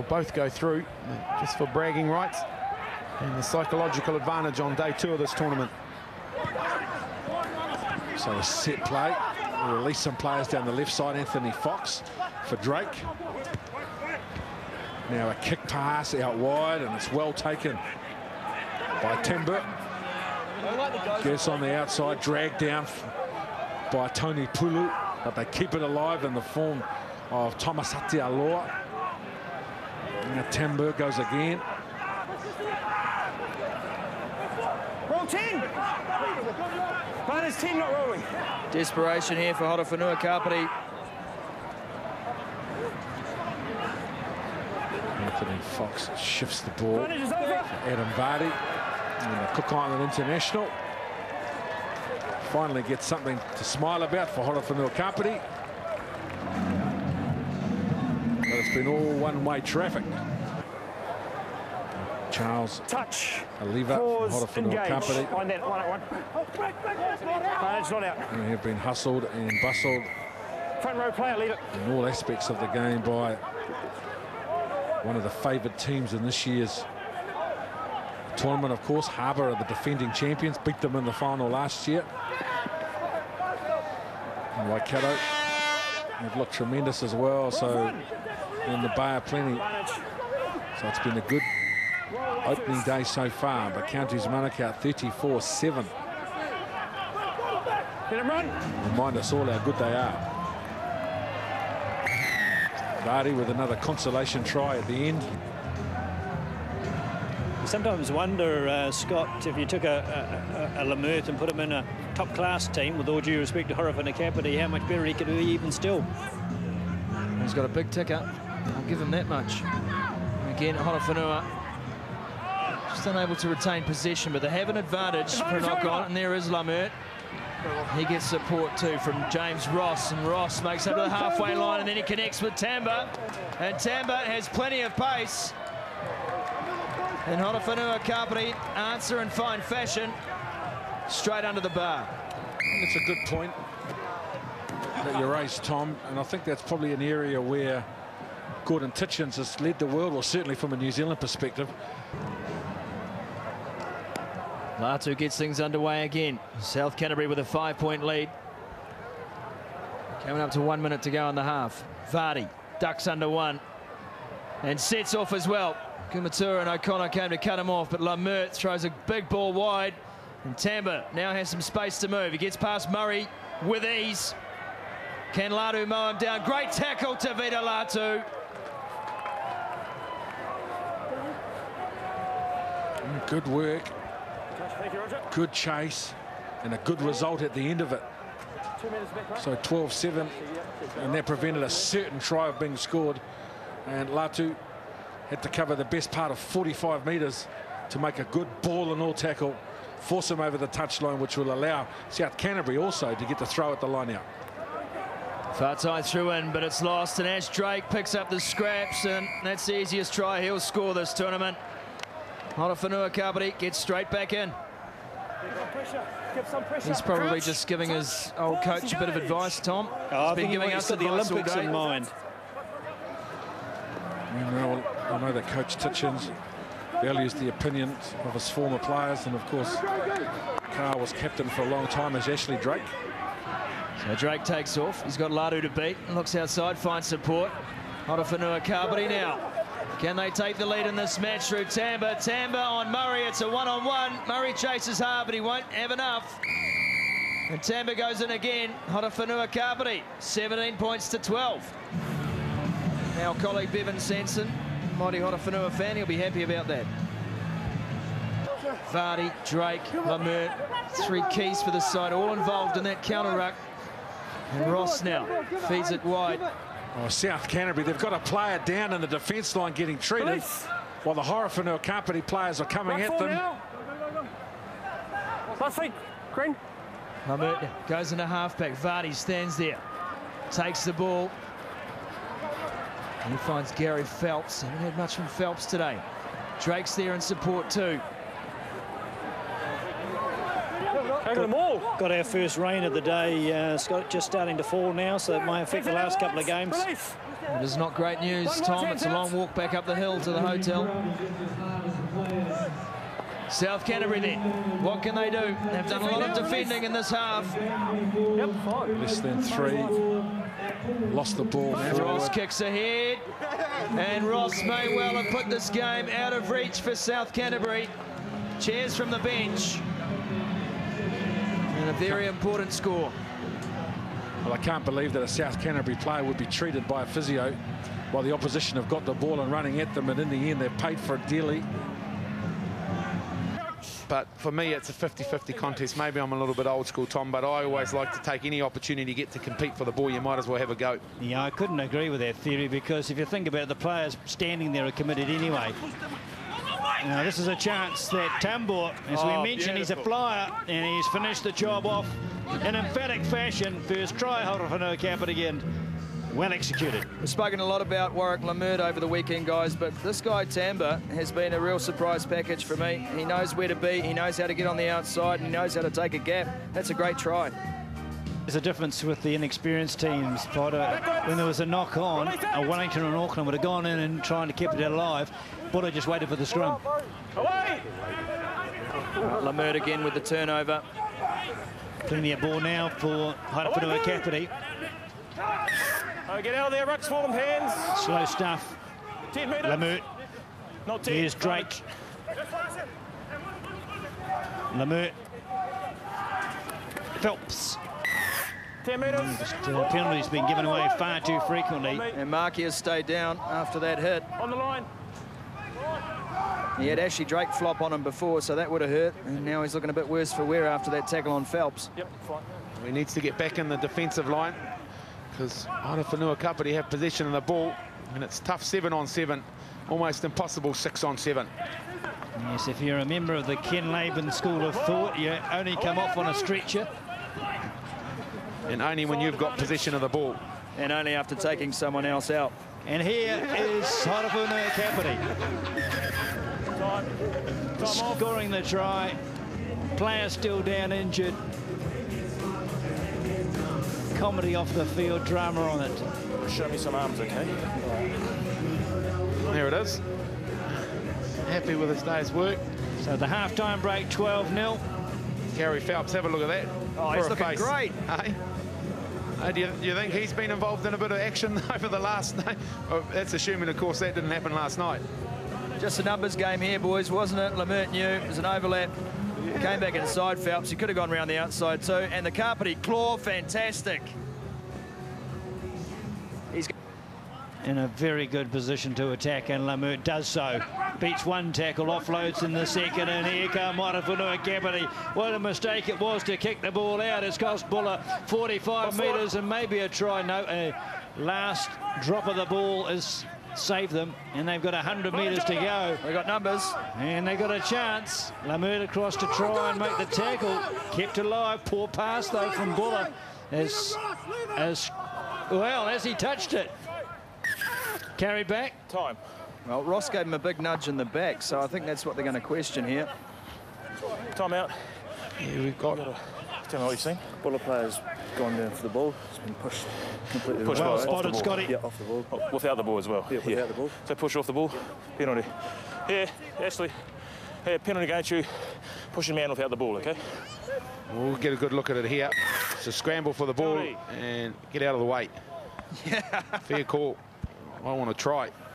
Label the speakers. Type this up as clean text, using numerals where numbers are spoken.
Speaker 1: both go through just for bragging rights and the psychological advantage on day 2 of this tournament.
Speaker 2: So a set play. We'll release some players down the left side. Anthony Fox for Drake. Now a kick pass out wide, and it's well taken by Timber. Gets on the outside, dragged down by Tony Pulu, but they keep it alive in the form of Thomas Ati'lloa. And Timber goes again.
Speaker 3: Roll 10! Minus 10 not rolling.
Speaker 4: Desperation here for Horowhenua Kapiti.
Speaker 2: Anthony Fox shifts the ball. Adam Vardy and the Cook Island International finally gets something to smile about for Horowhenua Kapiti. But it's been all one-way traffic. Charles
Speaker 3: touch.
Speaker 2: Aliva from Horowhenua Kapiti.
Speaker 3: On that, one. It's not out.
Speaker 2: They have been hustled and bustled.
Speaker 3: Front row player, leave it.
Speaker 2: In all aspects of the game by one of the favoured teams in this year's tournament, of course. Harbour are the defending champions, beat them in the final last year. And Waikato have looked tremendous as well, so in the Bay of Plenty. So it's been a good opening day so far, but Counties Manukau 34-7.
Speaker 3: Let him run.
Speaker 2: Remind us all how good they are. Vardy with another consolation try at the end.
Speaker 5: Sometimes wonder, Scott, if you took a Lamert and put him in a top-class team, with all due respect to Horowhenua Kapiti, how much better he could be even still.
Speaker 4: He's got a big ticker. I'll give him that much. Again, Horowhenua just unable to retain possession, but they have an advantage for a knock-on, and there is Lamert. He gets support too from James Ross, and Ross makes up to the halfway line, and then he connects with Tamba, and Tamba has plenty of pace. And Horowhenua Kapiti answer in fine fashion, straight under the bar.
Speaker 2: It's a good point that you raised, Tom, and I think that's probably an area where Gordon Titchens has led the world, or certainly from a New Zealand perspective.
Speaker 4: Latu gets things underway again. South Canterbury with a 5-point lead. Coming up to 1 minute to go in the half. Vardy ducks under one and sets off as well. Kumatura and O'Connor came to cut him off, but Lamert throws a big ball wide, and Tamba now has some space to move. He gets past Murray with ease. Can Latu mow him down? Great tackle to Vita Latu.
Speaker 2: Good work. Good chase and a good result at the end of it. So 12-7, and that prevented a certain try of being scored, and Latu had to cover the best part of 45 metres to make a good ball and all tackle, force him over the touchline, which will allow South Canterbury also to get the throw at the line out.
Speaker 4: Far side through in, but it's lost, and Ash Drake picks up the scraps, and that's the easiest try he'll score this tournament. Horowhenua Kapiti gets straight back in. He's probably just giving his old coach a bit of advice, Tom.
Speaker 5: He's been giving us the Olympics in mind.
Speaker 2: I know that Coach Titchens values the opinion of his former players, and of course Carl was captain for a long time as Ashley Drake.
Speaker 4: So Drake takes off. He's got Latu to beat. Looks outside, finds support. Horowhenua Kapiti now. Can they take the lead in this match through Tamba? Tamba on Murray. It's a one-on-one. Murray chases hard, but he won't have enough. And Tamba goes in again. Horowhenua Kapiti, 17 points to 12. Now colleague Bevan Sanson, mighty Horowhenua fan, he'll be happy about that. Vardy, Drake, Lamert, 3 keys for the side, all involved in that counter-ruck. And Ross now feeds it wide.
Speaker 2: Oh, South Canterbury, they've got a player down in the defence line getting treated, while the Horowhenua Kapiti players are coming at them.
Speaker 3: Last feet, Green.
Speaker 4: Lamert goes into halfback. Vardy stands there, takes the ball. And he finds Gary Phelps. Haven't had much from Phelps today. Drake's there in support too.
Speaker 5: Got our first rain of the day, Scott, just starting to fall now, so it may affect the last couple of games.
Speaker 4: It is not great news, Tom. It's a long walk back up the hill to the hotel. South Canterbury then, what can they do? They've done a lot of defending in this half.
Speaker 2: Less than 3. Lost the ball.
Speaker 4: Ross kicks ahead. And Ross may well have put this game out of reach for South Canterbury. Cheers from the bench. And a very important score.
Speaker 2: Well, I can't believe that a South Canterbury player would be treated by a physio while the opposition have got the ball and running at them, and in the end they've paid for it dearly.
Speaker 1: But for me, it's a 50-50 contest. Maybe I'm a little bit old school, Tom, but I always like to take any opportunity to get to compete for the ball. You might as well have a go.
Speaker 5: Yeah, I couldn't agree with that theory, because if you think about it, the players standing there are committed anyway. Now, this is a chance that Tambor, as we mentioned, he's a flyer, and he's finished the job off in emphatic fashion. First try, Horowhenua Kapiti, and well executed.
Speaker 4: We've spoken a lot about Warwick Lamert over the weekend, guys, but this guy, Tambor, has been a real surprise package for me. He knows where to be, he knows how to get on the outside, and he knows how to take a gap. That's a great try.
Speaker 5: There's a difference with the inexperienced teams, Potter. When there was a knock on, Wellington and Auckland would have gone in and trying to keep it alive. Potter just waited for the scrum.
Speaker 4: Lamert again with the turnover.
Speaker 5: Plenty of ball now for Horowhenua Kapiti.
Speaker 3: Get out of there, rucks, form, hands.
Speaker 5: Slow stuff.
Speaker 3: 10 metres.
Speaker 5: Lamert.
Speaker 3: Not 10.
Speaker 5: Here's Drake. Lamert. Phelps.
Speaker 3: 10 metres.
Speaker 5: Penalties been given away far too frequently.
Speaker 4: And Markey has stayed down after that hit.
Speaker 3: On the line.
Speaker 4: He had Ashley Drake flop on him before, so that would have hurt. And now he's looking a bit worse for wear after that tackle on Phelps.
Speaker 3: Yep, fine.
Speaker 1: He needs to get back in the defensive line, because Horowhenua Kapiti have possession of the ball, and it's tough 7-on-7, almost impossible 6-on-7.
Speaker 5: Yes, if you're a member of the Ken Laban School of Thought, you only come off on a stretcher.
Speaker 1: And only when you've got possession of the ball.
Speaker 4: And only after taking someone else out.
Speaker 5: And here is Horowhenua Kapiti. Scoring the try. Player still down injured. Comedy off the field, drama on it.
Speaker 3: Show me some arms, okay?
Speaker 1: There it is. Happy with his day's work.
Speaker 5: So the half-time break, 12-0.
Speaker 1: Gary Phelps, have a look at that.
Speaker 4: Oh, he's looking great.
Speaker 1: Hey? Do you think he's been involved in a bit of action over the last night? Oh, that's assuming, of course, that didn't happen last night.
Speaker 4: Just a numbers game here, boys, wasn't it? Lamert knew it was an overlap. Came back inside Phelps. He could have gone around the outside too. And the Kapiti claw, fantastic. He's
Speaker 5: in a very good position to attack, and Lamert does so. Beats one tackle, offloads in the second, and here come Horowhenua Kapiti. What a mistake it was to kick the ball out. It's cost Buller 45 metres and maybe a try. No, last drop of the ball has saved them, and they've got 100 metres to go.
Speaker 4: They got numbers.
Speaker 5: And they got a chance. Lamert across to try and make the tackle. Kept alive. Poor pass, though, from Buller. As he touched it. Carried back.
Speaker 3: Time.
Speaker 4: Well, Ross gave him a big nudge in the back, so I think that's what they're going to question here.
Speaker 3: Time out.
Speaker 1: Yeah, we've got...
Speaker 3: Tell me what you've seen.
Speaker 6: Buller player's gone down for the ball. It's been pushed completely.
Speaker 3: Pushed
Speaker 5: Well
Speaker 3: off the
Speaker 5: spotted,
Speaker 3: ball.
Speaker 5: Scotty.
Speaker 6: Yeah, off the ball.
Speaker 3: Oh, without the ball as well.
Speaker 6: Yeah, without the ball.
Speaker 3: So push off the ball. Penalty. Here, Ashley. Here, penalty against you. Push your man without the ball, okay?
Speaker 1: We'll get a good look at it here. It's a scramble for the ball and get out of the way. Yeah. Fair call. I want to try.